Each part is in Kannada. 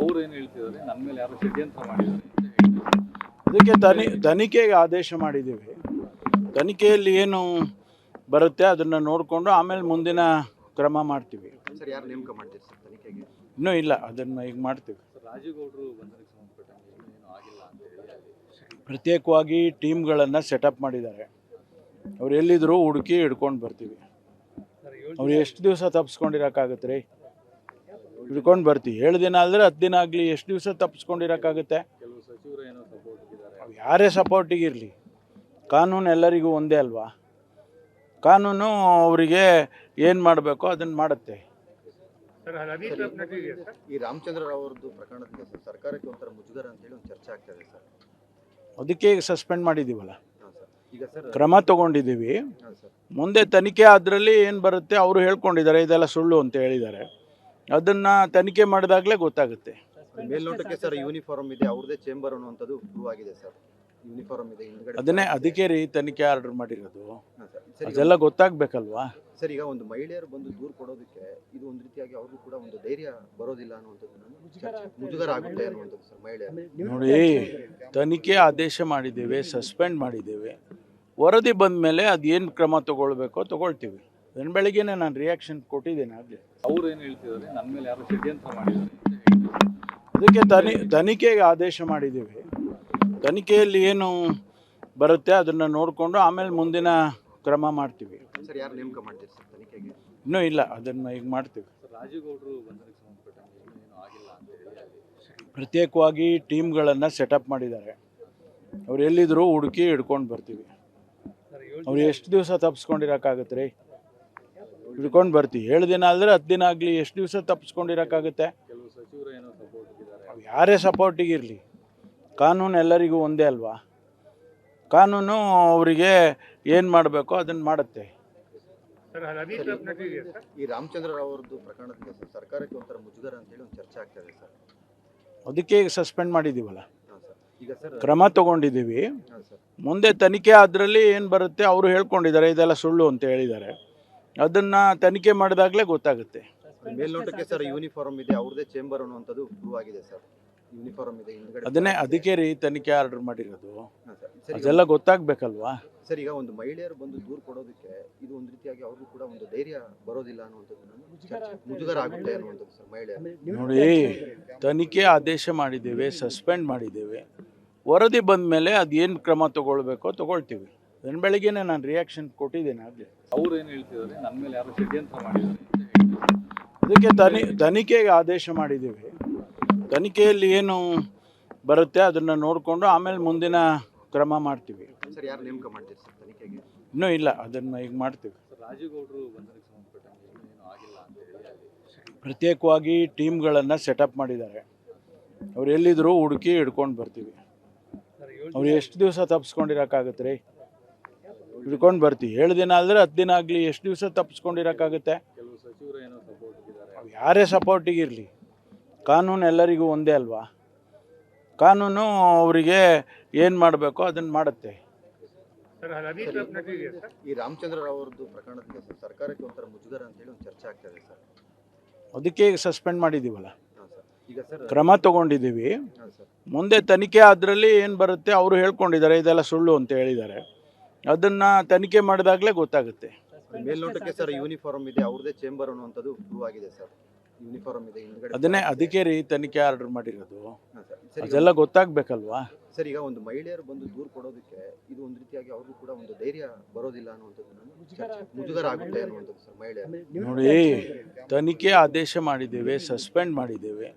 ಅವ್ರು ಏನು ಹೇಳ್ತಿದ್ದಾರೆ, ನನ್ನ ಮೇಲೆ ಯಾರು ಷಡ್ಯಂತ್ರ ಮಾಡಿದ್ದಾರೆ ಅದಕ್ಕೆ ತನಿಖೆಗೆ ಆದೇಶ ಮಾಡಿದ್ದೀವಿ. ತನಿಖೆಯಲ್ಲಿ ಏನು ಬರುತ್ತೆ ಅದನ್ನು ನೋಡಿಕೊಂಡು ಆಮೇಲೆ ಮುಂದಿನ ಕ್ರಮ ಮಾಡ್ತೀವಿ. ಸರ್ ಯಾರು ನೇಮಕ ಮಾಡ್ತೀರಿ ಸರ್ ತನಿಖೆಗೆ? ಇನ್ನೂ ಇಲ್ಲ, ಅದನ್ನು ಈಗ ಮಾಡ್ತೀವಿ. ರಾಜೀವ್ ಗೌಡರು ಬಂಧನಕ್ಕೆ ಸಂಬಂಧಪಟ್ಟಂಗೆ ಏನೂ ಆಗಿಲ್ಲ ಅಂತ ಹೇಳಿ ಪ್ರತ್ಯೇಕವಾಗಿ ಟೀಮ್ಗಳನ್ನು ಸೆಟಪ್ ಮಾಡಿದ್ದಾರೆ. ಅವ್ರು ಎಲ್ಲಿದ್ರು ಹುಡುಕಿ ಹಿಡ್ಕೊಂಡು ಬರ್ತೀವಿ. ಅವ್ರು ಎಷ್ಟು ದಿವಸ ತಪ್ಪಿಸ್ಕೊಂಡಿರೋಕ್ಕಾಗತ್ತೆ ರೀ? ಹಿಡ್ಕೊಂಡು ಬರ್ತೀವಿ. 7 ದಿನ ಆದರೆ 10 ದಿನ ಆಗಲಿ, ಎಷ್ಟು ದಿವಸ ತಪ್ಪಿಸ್ಕೊಂಡಿರೋಕ್ಕಾಗುತ್ತೆ? ಕೆಲವು ಸಚಿವರು ಏನೋ ಸಪೋರ್ಟ್ ಇದ್ದಾರೆ. ಯಾರೇ ಸಪೋರ್ಟಿಗಿರಲಿ, ಕಾನೂನು ಎಲ್ಲರಿಗೂ ಒಂದೇ ಅಲ್ವಾ? ಕಾನೂನು ಅವರಿಗೆ ಏನು ಮಾಡಬೇಕೋ ಅದನ್ನು ಮಾಡುತ್ತೆ. ಈ ರಾಮಚಂದ್ರ ರಾವ್ ಅವರದ್ದು ಪ್ರಕರಣಕ್ಕೆ ಸರ್ಕಾರಕ್ಕೆ ಒಂಥರ ಮುಜುಗರ ಅಂತೇಳಿ ಒಂದು ಚರ್ಚೆ ಆಗ್ತಾ ಇದೆ ಸರ್. ಅದಕ್ಕೆ ಈಗ ಸಸ್ಪೆಂಡ್ ಮಾಡಿದ್ದೀವಲ್ಲ, ಈಗ ಸರ್ ಕ್ರಮ ತಗೊಂಡಿದ್ದೀವಿ. ಮುಂದೆ ತನಿಖೆ ಅದರಲ್ಲಿ ಏನು ಬರುತ್ತೆ, ಅವರು ಹೇಳ್ಕೊಂಡಿದ್ದಾರೆ ಇದೆಲ್ಲ ಸುಳ್ಳು ಅಂತ ಹೇಳಿದ್ದಾರೆ. ಅದನ್ನು ತನಿಖೆ ಮಾಡಿದಾಗಲೇ ಗೊತ್ತಾಗುತ್ತೆ. ಮೇಲ್ನೋಟಕ್ಕೆ ಸರ್ ಯೂನಿಫಾರ್ಮ್ ಇದೆ, ಅವ್ರದೇ ಚೇಂಬರ್ ಅನ್ನುವಂಥದ್ದು ಪ್ರೂವ್ ಆಗಿದೆ ಸರ್. ಯೂನಿಫಾರ್ಮ್ ಇದೆ ಹಿಂದ್ಗಡೆ. ಅದಕ್ಕೆ ರೀ ತನಿಖೆ ಆರ್ಡರ್ ಮಾಡಿರೋದು. ಅದೆಲ್ಲ ಗೊತ್ತಾಗಬೇಕಲ್ವಾ? ಸರ್ ಈಗ ಒಂದು ಮಹಿಳೆಯರು ಬಂದು ದೂರು ಕೊಡೋದಕ್ಕೆ ಇದು ಒಂದು ರೀತಿಯಾಗಿ ಅವ್ರಿಗೂ ಕೂಡ ಒಂದು ಧೈರ್ಯ ಬರೋದಿಲ್ಲ ಅನ್ನುವಂಥದ್ದು, ಮುಜುಗರ ಆಗುತ್ತೆ ಅನ್ನುವಂಥದ್ದು ಸರ್ ಮಹಿಳೆಯರು. ನೋಡಿ, ತನಿಖೆ ಆದೇಶ ಮಾಡಿದ್ದೇವೆ, ಸಸ್ಪೆಂಡ್ ಮಾಡಿದ್ದೇವೆ. ವರದಿ ಬಂದ ಮೇಲೆ ಅದೇನು ಕ್ರಮ ತಗೊಳ್ಬೇಕೋ ತಗೊಳ್ತೀವಿ. ಅದನ್ನ ಬೆಳಗ್ಗೆನೆ ನಾನು ರಿಯಾಕ್ಷನ್ ಕೊಟ್ಟಿದ್ದೇನೆ ಆಗಲೇ. ಅವ್ರು ಏನು ಹೇಳ್ತಿದ್ದಾರೆ, ನನ್ನ ಮೇಲೆ ಯಾರು ಷಡ್ಯಂತ್ರ ಮಾಡಿದ್ದಾರೆ. ಅದಕ್ಕೆ ತನಿಖೆಗೆ ಆದೇಶ ಮಾಡಿದ್ದೀವಿ. ತನಿಖೆಯಲ್ಲಿ ಏನು ಬರುತ್ತೆ ಅದನ್ನು ನೋಡಿಕೊಂಡು ಆಮೇಲೆ ಮುಂದಿನ ಕ್ರಮ ಮಾಡ್ತೀವಿ. ಸರ್ ಯಾರು ನೇಮಕ ಮಾಡ್ತೀರಿ ಸರ್ ತನಿಖೆಗೆ? ಇನ್ನೂ ಇಲ್ಲ, ಅದನ್ನು ಈಗ ಮಾಡ್ತೀವಿ. ರಾಜೀವ್ ಗೌಡರು ಬಂಧನಕ್ಕೆ ಸಂಬಂಧಪಟ್ಟಂಗೆ ಏನೂ ಆಗಿಲ್ಲ ಅಂತ ಹೇಳಿ ಪ್ರತ್ಯೇಕವಾಗಿ ಟೀಮ್ಗಳನ್ನು ಸೆಟಪ್ ಮಾಡಿದ್ದಾರೆ. ಅವ್ರು ಎಲ್ಲಿದ್ರು ಹುಡುಕಿ ಹಿಡ್ಕೊಂಡು ಬರ್ತೀವಿ. ಅವ್ರು ಎಷ್ಟು ದಿವಸ ತಪ್ಪಿಸ್ಕೊಂಡಿರೋಕ್ಕಾಗತ್ತೆ ರೀ? ಹಿಡ್ಕೊಂಡು ಬರ್ತೀವಿ. 7 ದಿನ ಆದರೆ 10 ದಿನ ಆಗಲಿ, ಎಷ್ಟು ದಿವಸ ತಪ್ಪಿಸ್ಕೊಂಡಿರೋಕ್ಕಾಗುತ್ತೆ? ಕೆಲವು ಸಚಿವರು ಏನೋ ಸಪೋರ್ಟ್ ಇದ್ದಾರೆ. ಯಾರೇ ಸಪೋರ್ಟಿಗಿರಲಿ, ಕಾನೂನು ಎಲ್ಲರಿಗೂ ಒಂದೇ ಅಲ್ವಾ? ಕಾನೂನು ಅವರಿಗೆ ಏನು ಮಾಡಬೇಕೋ ಅದನ್ನು ಮಾಡುತ್ತೆ. ಈ ರಾಮಚಂದ್ರ ರಾವ್ ಅವರದ್ದು ಪ್ರಕರಣಕ್ಕೆ ಸರ್ಕಾರಕ್ಕೆ ಒಂಥರ ಮುಜುಗರ ಅಂತೇಳಿ ಒಂದು ಚರ್ಚೆ ಆಗ್ತಾ ಇದೆ ಸರ್. ಅದಕ್ಕೆ ಈಗ ಸಸ್ಪೆಂಡ್ ಮಾಡಿದ್ದೀವಲ್ಲ, ಈಗ ಸರ್ ಕ್ರಮ ತಗೊಂಡಿದ್ದೀವಿ. ಮುಂದೆ ತನಿಖೆ ಅದರಲ್ಲಿ ಏನು ಬರುತ್ತೆ, ಅವರು ಹೇಳ್ಕೊಂಡಿದ್ದಾರೆ ಇದೆಲ್ಲ ಸುಳ್ಳು ಅಂತ ಹೇಳಿದ್ದಾರೆ. ಅದನ್ನು ತನಿಖೆ ಮಾಡಿದಾಗಲೇ ಗೊತ್ತಾಗುತ್ತೆ. ಮೇಲ್ನೋಟಕ್ಕೆ ಸರ್ ಯೂನಿಫಾರ್ಮ್ ಇದೆ, ಅವ್ರದೇ ಚೇಂಬರ್ ಅನ್ನುವಂಥದ್ದು ಪ್ರೂವ್ ಆಗಿದೆ ಸರ್. ಯೂನಿಫಾರ್ಮ್ ಇದೆ ಹಿಂದ್ಗಡೆ. ಅದಕ್ಕೆ ರೀ ತನಿಖೆ ಆರ್ಡರ್ ಮಾಡಿರೋದು. ಅದೆಲ್ಲ ಗೊತ್ತಾಗಬೇಕಲ್ವಾ? ಸರ್ ಈಗ ಒಂದು ಮಹಿಳೆಯರು ಬಂದು ದೂರು ಕೊಡೋದಕ್ಕೆ ಇದು ಒಂದು ರೀತಿಯಾಗಿ ಅವ್ರಿಗೂ ಕೂಡ ಒಂದು ಧೈರ್ಯ ಬರೋದಿಲ್ಲ ಅನ್ನುವಂಥದ್ದು, ಮುಜುಗರ ಆಗುತ್ತೆ ಅನ್ನುವಂಥದ್ದು ಸರ್ ಮಹಿಳೆಯರು. ನೋಡಿ, ತನಿಖೆ ಆದೇಶ ಮಾಡಿದ್ದೇವೆ, ಸಸ್ಪೆಂಡ್ ಮಾಡಿದ್ದೇವೆ. ವರದಿ ಬಂದ ಮೇಲೆ ಅದೇನು ಕ್ರಮ ತಗೊಳ್ಬೇಕೋ ತಗೊಳ್ತೀವಿ. ಅದನ್ನ ಬೆಳಗ್ಗೆನೆ ನಾನು ರಿಯಾಕ್ಷನ್ ಕೊಟ್ಟಿದ್ದೇನೆ ಆಗಲೇ. ಅವ್ರು ಏನು ಹೇಳ್ತಿದ್ದಾರೆ, ನನ್ನ ಮೇಲೆ ಯಾರು ಷಡ್ಯಂತ್ರ ಮಾಡಿದ್ದಾರೆ. ಅದಕ್ಕೆ ತನಿಖೆಗೆ ಆದೇಶ ಮಾಡಿದ್ದೀವಿ. ತನಿಖೆಯಲ್ಲಿ ಏನು ಬರುತ್ತೆ ಅದನ್ನು ನೋಡಿಕೊಂಡು ಆಮೇಲೆ ಮುಂದಿನ ಕ್ರಮ ಮಾಡ್ತೀವಿ. ಸರ್ ಯಾರು ನೇಮಕ ಮಾಡ್ತೀರಿ ಸರ್ ತನಿಖೆಗೆ? ಇನ್ನೂ ಇಲ್ಲ, ಅದನ್ನು ಈಗ ಮಾಡ್ತೀವಿ. ರಾಜೀವ್ ಗೌಡರು ಬಂಧನಕ್ಕೆ ಸಂಬಂಧಪಟ್ಟಂಗೆ ಏನೂ ಆಗಿಲ್ಲ ಅಂತ ಹೇಳಿ ಪ್ರತ್ಯೇಕವಾಗಿ ಟೀಮ್ಗಳನ್ನು ಸೆಟಪ್ ಮಾಡಿದ್ದಾರೆ. ಅವ್ರು ಎಲ್ಲಿದ್ರು ಹುಡುಕಿ ಹಿಡ್ಕೊಂಡು ಬರ್ತೀವಿ. ಅವ್ರು ಎಷ್ಟು ದಿವಸ ತಪ್ಪಿಸ್ಕೊಂಡಿರೋಕ್ಕಾಗತ್ತೆ ರೀ? ಹಿಡ್ಕೊಂಡು ಬರ್ತೀವಿ. 7 ದಿನ ಆದರೆ 10 ದಿನ ಆಗಲಿ, ಎಷ್ಟು ದಿವಸ ತಪ್ಪಿಸ್ಕೊಂಡಿರೋಕ್ಕಾಗುತ್ತೆ? ಕೆಲವು ಸಚಿವರು ಏನೋ ಸಪೋರ್ಟ್ ಇದ್ದಾರೆ. ಯಾರೇ ಸಪೋರ್ಟಿಗಿರಲಿ, ಕಾನೂನು ಎಲ್ಲರಿಗೂ ಒಂದೇ ಅಲ್ವಾ? ಕಾನೂನು ಅವರಿಗೆ ಏನು ಮಾಡಬೇಕೋ ಅದನ್ನು ಮಾಡುತ್ತೆ. ಈ ರಾಮಚಂದ್ರ ರಾವ್ ಅವರದ್ದು ಪ್ರಕರಣಕ್ಕೆ ಸರ್ಕಾರಕ್ಕೆ ಒಂಥರ ಮುಜುಗರ ಅಂತೇಳಿ ಒಂದು ಚರ್ಚೆ ಆಗ್ತಾ ಇದೆ ಸರ್. ಅದಕ್ಕೆ ಈಗ ಸಸ್ಪೆಂಡ್ ಮಾಡಿದ್ದೀವಲ್ಲ, ಈಗ ಸರ್ ಕ್ರಮ ತಗೊಂಡಿದ್ದೀವಿ. ಮುಂದೆ ತನಿಖೆ ಅದರಲ್ಲಿ ಏನು ಬರುತ್ತೆ, ಅವರು ಹೇಳ್ಕೊಂಡಿದ್ದಾರೆ ಇದೆಲ್ಲ ಸುಳ್ಳು ಅಂತ ಹೇಳಿದ್ದಾರೆ. ಅದನ್ನು ತನಿಖೆ ಮಾಡಿದಾಗಲೇ ಗೊತ್ತಾಗುತ್ತೆ. ಮೇಲ್ನೋಟಕ್ಕೆ ಸರ್ ಯೂನಿಫಾರ್ಮ್ ಇದೆ, ಅವ್ರದೇ ಚೇಂಬರ್ ಅನ್ನುವಂಥದ್ದು ಪ್ರೂವ್ ಆಗಿದೆ ಸರ್. ಯೂನಿಫಾರ್ಮ್ ಇದೆ ಹಿಂದ್ಗಡೆ. ಅದಕ್ಕೆ ರೀ ತನಿಖೆ ಆರ್ಡರ್ ಮಾಡಿರೋದು. ಅದೆಲ್ಲ ಗೊತ್ತಾಗಬೇಕಲ್ವಾ? ಸರ್ ಈಗ ಒಂದು ಮಹಿಳೆಯರು ಬಂದು ದೂರು ಕೊಡೋದಕ್ಕೆ ಇದು ಒಂದು ರೀತಿಯಾಗಿ ಅವ್ರಿಗೂ ಕೂಡ ಒಂದು ಧೈರ್ಯ ಬರೋದಿಲ್ಲ ಅನ್ನುವಂಥದ್ದು, ಮುಜುಗರ ಆಗುತ್ತೆ ಅನ್ನುವಂಥದ್ದು ಸರ್ ಮಹಿಳೆಯರು. ನೋಡಿ, ತನಿಖೆ ಆದೇಶ ಮಾಡಿದ್ದೇವೆ, ಸಸ್ಪೆಂಡ್ ಮಾಡಿದ್ದೇವೆ.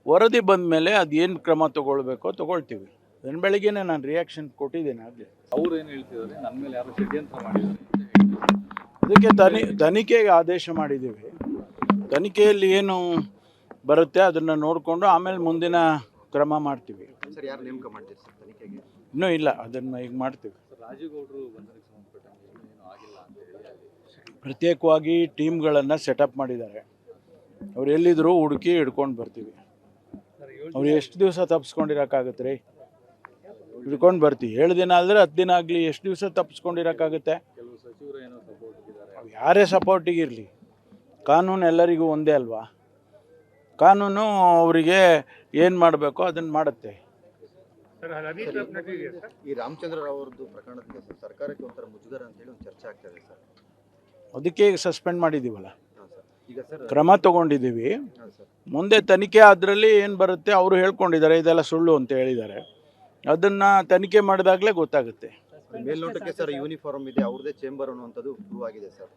ವರದಿ ಬಂದ ಮೇಲೆ ಅದೇನು ಕ್ರಮ ತಗೊಳ್ಬೇಕೋ ತಗೊಳ್ತೀವಿ. ಅದನ್ನ ಬೆಳಗ್ಗೆನೆ ನಾನು ರಿಯಾಕ್ಷನ್ ಕೊಟ್ಟಿದ್ದೇನೆ ಆಗಲೇ. ಅವ್ರು ಏನು ಹೇಳ್ತಿದ್ದಾರೆ, ನನ್ನ ಮೇಲೆ ಯಾರು ಷಡ್ಯಂತ್ರ ಮಾಡಿದ್ದಾರೆ. ಅದಕ್ಕೆ ತನಿಖೆಗೆ ಆದೇಶ ಮಾಡಿದ್ದೀವಿ. ತನಿಖೆಯಲ್ಲಿ ಏನು ಬರುತ್ತೆ ಅದನ್ನು ನೋಡಿಕೊಂಡು ಆಮೇಲೆ ಮುಂದಿನ ಕ್ರಮ ಮಾಡ್ತೀವಿ. ಸರ್ ಯಾರು ನೇಮಕ ಮಾಡ್ತೀರಿ ಸರ್ ತನಿಖೆಗೆ? ಇನ್ನೂ ಇಲ್ಲ, ಅದನ್ನು ಈಗ ಮಾಡ್ತೀವಿ. ರಾಜೀವ್ ಗೌಡರು ಬಂಧನಕ್ಕೆ ಸಂಬಂಧಪಟ್ಟಂಗೆ ಏನೂ ಆಗಿಲ್ಲ ಅಂತ ಹೇಳಿ ಪ್ರತ್ಯೇಕವಾಗಿ ಟೀಮ್ಗಳನ್ನು ಸೆಟಪ್ ಮಾಡಿದ್ದಾರೆ. ಅವ್ರು ಎಲ್ಲಿದ್ರು ಹುಡುಕಿ ಹಿಡ್ಕೊಂಡು ಬರ್ತೀವಿ. ಅವ್ರು ಎಷ್ಟು ದಿವಸ ತಪ್ಪಿಸ್ಕೊಂಡಿರೋಕ್ಕಾಗತ್ತೆ ರೀ? ಹಿಡ್ಕೊಂಡು ಬರ್ತೀವಿ. 7 ದಿನ ಆದರೆ 10 ದಿನ ಆಗಲಿ, ಎಷ್ಟು ದಿವಸ ತಪ್ಪಿಸ್ಕೊಂಡಿರೋಕ್ಕಾಗುತ್ತೆ? ಕೆಲವು ಸಚಿವರು ಏನೋ ಸಪೋರ್ಟ್ ಇದ್ದಾರೆ. ಯಾರೇ ಸಪೋರ್ಟಿಗಿರಲಿ, ಕಾನೂನು ಎಲ್ಲರಿಗೂ ಒಂದೇ ಅಲ್ವಾ? ಕಾನೂನು ಅವರಿಗೆ ಏನು ಮಾಡಬೇಕೋ ಅದನ್ನು ಮಾಡುತ್ತೆ. ಈ ರಾಮಚಂದ್ರ ರಾವ್ ಅವ್ರದ್ದು ಪ್ರಕರಣಕ್ಕೆ ಸರ್ಕಾರಕ್ಕೆ ಒಂಥರ ಮುಜುಗರ ಅಂತ ಹೇಳಿ ಒಂದು ಚರ್ಚೆ ಆಗ್ತಾ ಇದೆ ಸರ್. ಅದಕ್ಕೆ ಈಗ ಸಸ್ಪೆಂಡ್ ಮಾಡಿದ್ದೀವಲ್ಲ, ಹಾಂ ಸರ್. ಈಗ ಸರ್ ಕ್ರಮ ತಗೊಂಡಿದ್ದೀವಿ. ಹಾಂ ಸರ್. ಮುಂದೆ ತನಿಖೆ ಅದರಲ್ಲಿ ಏನು ಬರುತ್ತೆ ಅವರು ಹೇಳ್ಕೊಂಡಿದ್ದಾರೆ ಇದೆಲ್ಲ ಸುಳ್ಳು ಅಂತ ಹೇಳಿದ್ದಾರೆ. ಅದನ್ನು ತನಿಖೆ ಮಾಡಿದಾಗಲೇ ಗೊತ್ತಾಗುತ್ತೆ. ಮೇಲ್ನೋಟಕ್ಕೆ ಸರ್ ಯೂನಿಫಾರ್ಮ್ ಇದೆ, ಅವ್ರದೇ ಚೇಂಬರ್ ಅನ್ನುವಂಥದ್ದು ಪ್ರೂವ್ ಆಗಿದೆ ಸರ್.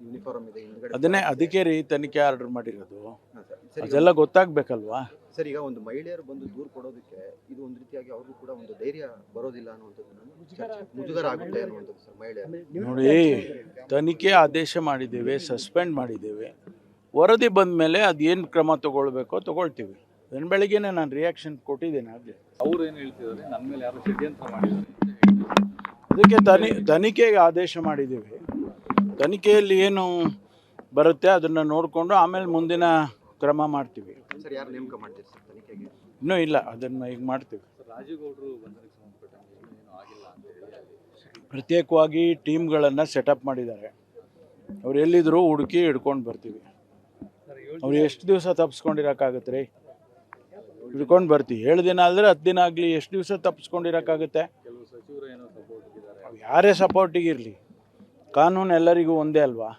ಯೂನಿಫಾರ್ಮ್ ಇದೆ ಹಿಂದ್ಗಡೆ. ಅದಕ್ಕೆ ರೀ ತನಿಖೆ ಆರ್ಡರ್ ಮಾಡಿರೋದು. ಹಾಂ ಸರ್. ಸರ್ ಅದೆಲ್ಲ ಗೊತ್ತಾಗಬೇಕಲ್ವಾ. ಸರ್ ಈಗ ಒಂದು ಮಹಿಳೆಯರು ಬಂದು ದೂರು ಕೊಡೋದಕ್ಕೆ ಇದು ಒಂದು ರೀತಿಯಾಗಿ ಅವ್ರಿಗೂ ಕೂಡ ಒಂದು ಧೈರ್ಯ ಬರೋದಿಲ್ಲ ಅನ್ನುವಂಥದ್ದು ಚರ್ಚೆ, ಮುಜುಗರ ಆಗುತ್ತೆ ಅನ್ನುವಂಥದ್ದು ಸರ್ ಮಹಿಳೆಯರು. ನೋಡಿ, ತನಿಖೆ ಆದೇಶ ಮಾಡಿದ್ದೇವೆ, ಸಸ್ಪೆಂಡ್ ಮಾಡಿದ್ದೇವೆ. ವರದಿ ಬಂದ ಮೇಲೆ ಅದು ಏನು ಕ್ರಮ ತಗೊಳ್ಬೇಕೋ ತಗೊಳ್ತೀವಿ. ಅದನ್ನ ಬೆಳಗ್ಗೆನೇ ನಾನು ರಿಯಾಕ್ಷನ್ ಕೊಟ್ಟಿದ್ದೇನೆ ಆಗಲೇ. ಅವ್ರು ಏನು ಹೇಳ್ತಿದ್ದಾರೆ, ನನ್ನ ಮೇಲೆ ಯಾರು ಷಡ್ಯಂತ್ರ ಮಾಡಿದ್ದಾರೆ ಅಂತ ಅದಕ್ಕೆ ತನಿಖೆಗೆ ಆದೇಶ ಮಾಡಿದ್ದೀವಿ. ತನಿಖೆಯಲ್ಲಿ ಏನು ಬರುತ್ತೆ ಅದನ್ನು ನೋಡಿಕೊಂಡು ಆಮೇಲೆ ಮುಂದಿನ ಕ್ರಮ ಮಾಡ್ತೀವಿ. ಸರ್ ಯಾರು ನೇಮಕ ಮಾಡ್ತೀರಿ ಸರ್ ತನಿಖೆಗೆ? ಇನ್ನೂ ಇಲ್ಲ, ಅದನ್ನು ಈಗ ಮಾಡ್ತೀವಿ. ರಾಜೀವ್ ಗೌಡರು ಬಂಧನಕ್ಕೆ ಸಂಬಂಧಪಟ್ಟಂಗೆ ಇನ್ನೂ ಆಗಿಲ್ಲ ಅಂತ ಹೇಳಿ ಅಲ್ಲಿ ಪ್ರತ್ಯೇಕವಾಗಿ ಟೀಮ್ಗಳನ್ನು ಸೆಟಪ್ ಮಾಡಿದ್ದಾರೆ. ಅವ್ರು ಎಲ್ಲಿದ್ದರೂ ಹುಡುಕಿ ಹಿಡ್ಕೊಂಡು ಬರ್ತೀವಿ. ಅವ್ರು ಎಷ್ಟು ದಿವಸ ತಪ್ಪಿಸ್ಕೊಂಡಿರೋಕ್ಕಾಗತ್ತೆ ರೀ? ಹಿಡ್ಕೊಂಡು ಬರ್ತೀವಿ. 7 ದಿನ ಆದರೆ 10 ದಿನ ಆಗಲಿ, ಎಷ್ಟು ದಿವಸ ತಪ್ಪಿಸ್ಕೊಂಡಿರೋಕ್ಕಾಗುತ್ತೆ? ಕೆಲವು ಸಚಿವರು ಏನೋ ಸಪೋರ್ಟ್ ಇದ್ದಾರೆ. ಯಾರೇ ಸಪೋರ್ಟಿಗಿರಲಿ, ಕಾನೂನು ಎಲ್ಲರಿಗೂ ಒಂದೇ ಅಲ್ವಾ.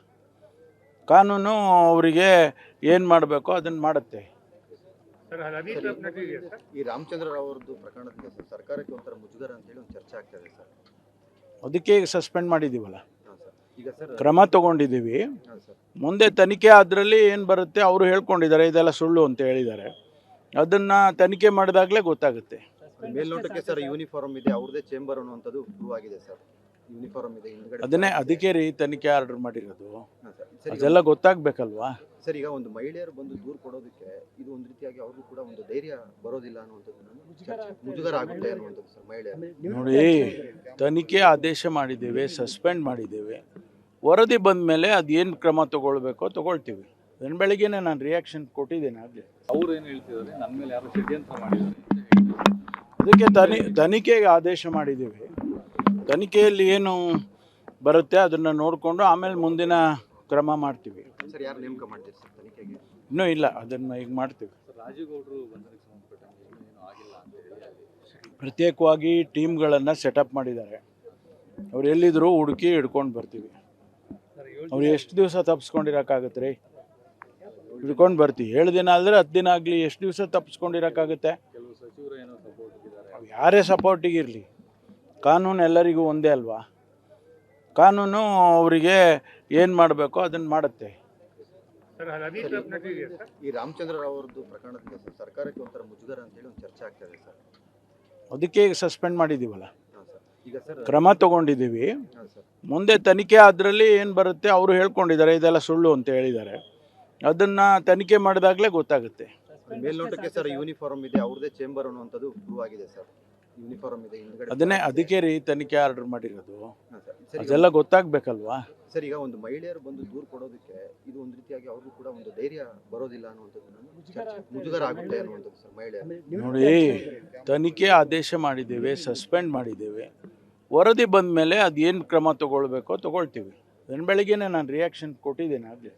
ಕಾನೂನು ಅವರಿಗೆ ಏನು ಮಾಡಬೇಕೋ ಅದನ್ನು ಮಾಡುತ್ತೆ. ಈ ರಾಮಚಂದ್ರ ರಾವ್ ಅವ್ರದ್ದು ಪ್ರಕರಣಕ್ಕೆ ಸರ್ಕಾರಕ್ಕೆ ಒಂಥರ ಮುಜುಗರ ಅಂತ ಹೇಳಿ ಒಂದು ಚರ್ಚೆ ಆಗ್ತಾ ಇದೆ ಸರ್. ಅದಕ್ಕೆ ಈಗ ಸಸ್ಪೆಂಡ್ ಮಾಡಿದ್ದೀವಲ್ಲ, ಹಾಂ ಸರ್. ಈಗ ಸರ್ ಕ್ರಮ ತಗೊಂಡಿದ್ದೀವಿ. ಹಾಂ ಸರ್. ಮುಂದೆ ತನಿಖೆ ಅದರಲ್ಲಿ ಏನು ಬರುತ್ತೆ ಅವರು ಹೇಳ್ಕೊಂಡಿದ್ದಾರೆ ಇದೆಲ್ಲ ಸುಳ್ಳು ಅಂತ ಹೇಳಿದ್ದಾರೆ. ಅದನ್ನು ತನಿಖೆ ಮಾಡಿದಾಗಲೇ ಗೊತ್ತಾಗುತ್ತೆ. ಮೇಲ್ನೋಟಕ್ಕೆ ಸರ್ ಯೂನಿಫಾರ್ಮ್ ಇದೆ, ಅವ್ರದೇ ಚೇಂಬರ್ ಅನ್ನುವಂಥದ್ದು ಪ್ರೂವ್ ಆಗಿದೆ ಸರ್. ಯೂನಿಫಾರ್ಮ್ ಇದೆ ಹಿಂದ್ಗಡೆ. ಅದಕ್ಕೆ ರೀ ತನಿಖೆ ಆರ್ಡರ್ ಮಾಡಿರೋದು. ಹಾಂ ಸರ್. ಸರ್ ಅದೆಲ್ಲ ಗೊತ್ತಾಗಬೇಕಲ್ವಾ. ಸರ್ ಈಗ ಒಂದು ಮಹಿಳೆಯರು ಬಂದು ದೂರು ಕೊಡೋದಕ್ಕೆ ಇದು ಒಂದು ರೀತಿಯಾಗಿ ಅವ್ರಿಗೂ ಕೂಡ ಒಂದು ಧೈರ್ಯ ಬರೋದಿಲ್ಲ ಅನ್ನುವಂಥದ್ದು ಚರ್ಚೆ, ಮುಜುಗರ ಆಗುತ್ತೆ ಅನ್ನುವಂಥದ್ದು ಸರ್ ಮಹಿಳೆಯರು. ನೋಡಿ, ತನಿಖೆ ಆದೇಶ ಮಾಡಿದ್ದೇವೆ, ಸಸ್ಪೆಂಡ್ ಮಾಡಿದ್ದೇವೆ. ವರದಿ ಬಂದ ಮೇಲೆ ಅದು ಏನು ಕ್ರಮ ತಗೊಳ್ಬೇಕೋ ತಗೊಳ್ತೀವಿ. ಅದನ್ನ ಬೆಳಗ್ಗೆನೇ ನಾನು ರಿಯಾಕ್ಷನ್ ಕೊಟ್ಟಿದ್ದೇನೆ ಆಗಲೇ. ಅವ್ರು ಏನು ಹೇಳ್ತಿದ್ದಾರೆ, ನನ್ನ ಮೇಲೆ ಯಾರು ಷಡ್ಯಂತ್ರ ಮಾಡಿದ್ದಾರೆ ಅಂತ ಅದಕ್ಕೆ ತನಿಖೆಗೆ ಆದೇಶ ಮಾಡಿದ್ದೀವಿ. ತನಿಖೆಯಲ್ಲಿ ಏನು ಬರುತ್ತೆ ಅದನ್ನು ನೋಡಿಕೊಂಡು ಆಮೇಲೆ ಮುಂದಿನ ಕ್ರಮ ಮಾಡ್ತೀವಿ. ಸರ್ ಯಾರು ನೇಮಕ ಮಾಡ್ತೀರಿ ಸರ್ ತನಿಖೆಗೆ? ಇನ್ನೂ ಇಲ್ಲ, ಅದನ್ನು ಈಗ ಮಾಡ್ತೀವಿ. ರಾಜೀವ್ ಗೌಡರು ಬಂಧನಕ್ಕೆ ಸಂಬಂಧಪಟ್ಟಂಗೆ ಇನ್ನೂ ಆಗಿಲ್ಲ ಅಂತ ಹೇಳಿ ಅಲ್ಲಿ ಪ್ರತ್ಯೇಕವಾಗಿ ಟೀಮ್ಗಳನ್ನು ಸೆಟಪ್ ಮಾಡಿದ್ದಾರೆ. ಅವ್ರು ಎಲ್ಲಿದ್ದರೂ ಹುಡುಕಿ ಹಿಡ್ಕೊಂಡು ಬರ್ತೀವಿ. ಅವ್ರು ಎಷ್ಟು ದಿವಸ ತಪ್ಪಿಸ್ಕೊಂಡಿರೋಕ್ಕಾಗತ್ತೆ ರೀ? ಹಿಡ್ಕೊಂಡು ಬರ್ತೀವಿ. 7 ದಿನ ಆದರೆ 10 ದಿನ ಆಗಲಿ, ಎಷ್ಟು ದಿವಸ ತಪ್ಪಿಸ್ಕೊಂಡಿರೋಕ್ಕಾಗುತ್ತೆ? ಕೆಲವು ಸಚಿವರು ಏನೋ ಸಪೋರ್ಟ್ ಇದ್ದಾರೆ. ಯಾರೇ ಸಪೋರ್ಟಿಗಿರಲಿ, ಕಾನೂನು ಎಲ್ಲರಿಗೂ ಒಂದೇ ಅಲ್ವಾ. ಕಾನೂನು ಅವರಿಗೆ ಏನು ಮಾಡಬೇಕೋ ಅದನ್ನು ಮಾಡುತ್ತೆ. ಈ ರಾಮಚಂದ್ರ ರಾವ್ ಅವ್ರದ್ದು ಪ್ರಕರಣಕ್ಕೆ ಸರ್ಕಾರಕ್ಕೆ ಒಂಥರ ಮುಜುಗರ ಅಂತ ಹೇಳಿ ಒಂದು ಚರ್ಚೆ ಆಗ್ತಾ ಇದೆ ಸರ್. ಅದಕ್ಕೆ ಈಗ ಸಸ್ಪೆಂಡ್ ಮಾಡಿದ್ದೀವಲ್ಲ, ಹಾಂ ಸರ್. ಈಗ ಸರ್ ಕ್ರಮ ತಗೊಂಡಿದ್ದೀವಿ. ಹಾಂ ಸರ್. ಮುಂದೆ ತನಿಖೆ ಅದರಲ್ಲಿ ಏನು ಬರುತ್ತೆ ಅವರು ಹೇಳ್ಕೊಂಡಿದ್ದಾರೆ ಇದೆಲ್ಲ ಸುಳ್ಳು ಅಂತ ಹೇಳಿದ್ದಾರೆ. ಅದನ್ನು ತನಿಖೆ ಮಾಡಿದಾಗಲೇ ಗೊತ್ತಾಗುತ್ತೆ. ಮೇಲ್ನೋಟಕ್ಕೆ ಸರ್ ಯೂನಿಫಾರ್ಮ್ ಇದೆ, ಅವ್ರದೇ ಚೇಂಬರ್ ಅನ್ನುವಂಥದ್ದು ಪ್ರೂವ್ ಆಗಿದೆ ಸರ್. ಯೂನಿಫಾರ್ಮ್ ಇದೆ ಹಿಂದ್ಗಡೆ. ಅದಕ್ಕೆ ರೀ ತನಿಖೆ ಆರ್ಡರ್ ಮಾಡಿರೋದು. ಹಾಂ ಸರ್. ಸರ್ ಅದೆಲ್ಲ ಗೊತ್ತಾಗಬೇಕಲ್ವಾ. ಸರ್ ಈಗ ಒಂದು ಮಹಿಳೆಯರು ಬಂದು ದೂರು ಕೊಡೋದಕ್ಕೆ ಇದು ಒಂದು ರೀತಿಯಾಗಿ ಅವ್ರಿಗೂ ಕೂಡ ಒಂದು ಧೈರ್ಯ ಬರೋದಿಲ್ಲ ಅನ್ನುವಂಥದ್ದು ಚರ್ಚೆ, ಮುಜುಗರ ಆಗುತ್ತೆ ಅನ್ನುವಂಥದ್ದು ಸರ್ ಮಹಿಳೆಯರು. ನೋಡಿ, ತನಿಖೆ ಆದೇಶ ಮಾಡಿದ್ದೇವೆ, ಸಸ್ಪೆಂಡ್ ಮಾಡಿದ್ದೇವೆ. ವರದಿ ಬಂದ ಮೇಲೆ ಅದು ಏನು ಕ್ರಮ ತಗೊಳ್ಬೇಕೋ ತಗೊಳ್ತೀವಿ. ಅದನ್ನ ಬೆಳಗ್ಗೆನೇ ನಾನು ರಿಯಾಕ್ಷನ್ ಕೊಟ್ಟಿದ್ದೇನೆ ಆಗಲೇ.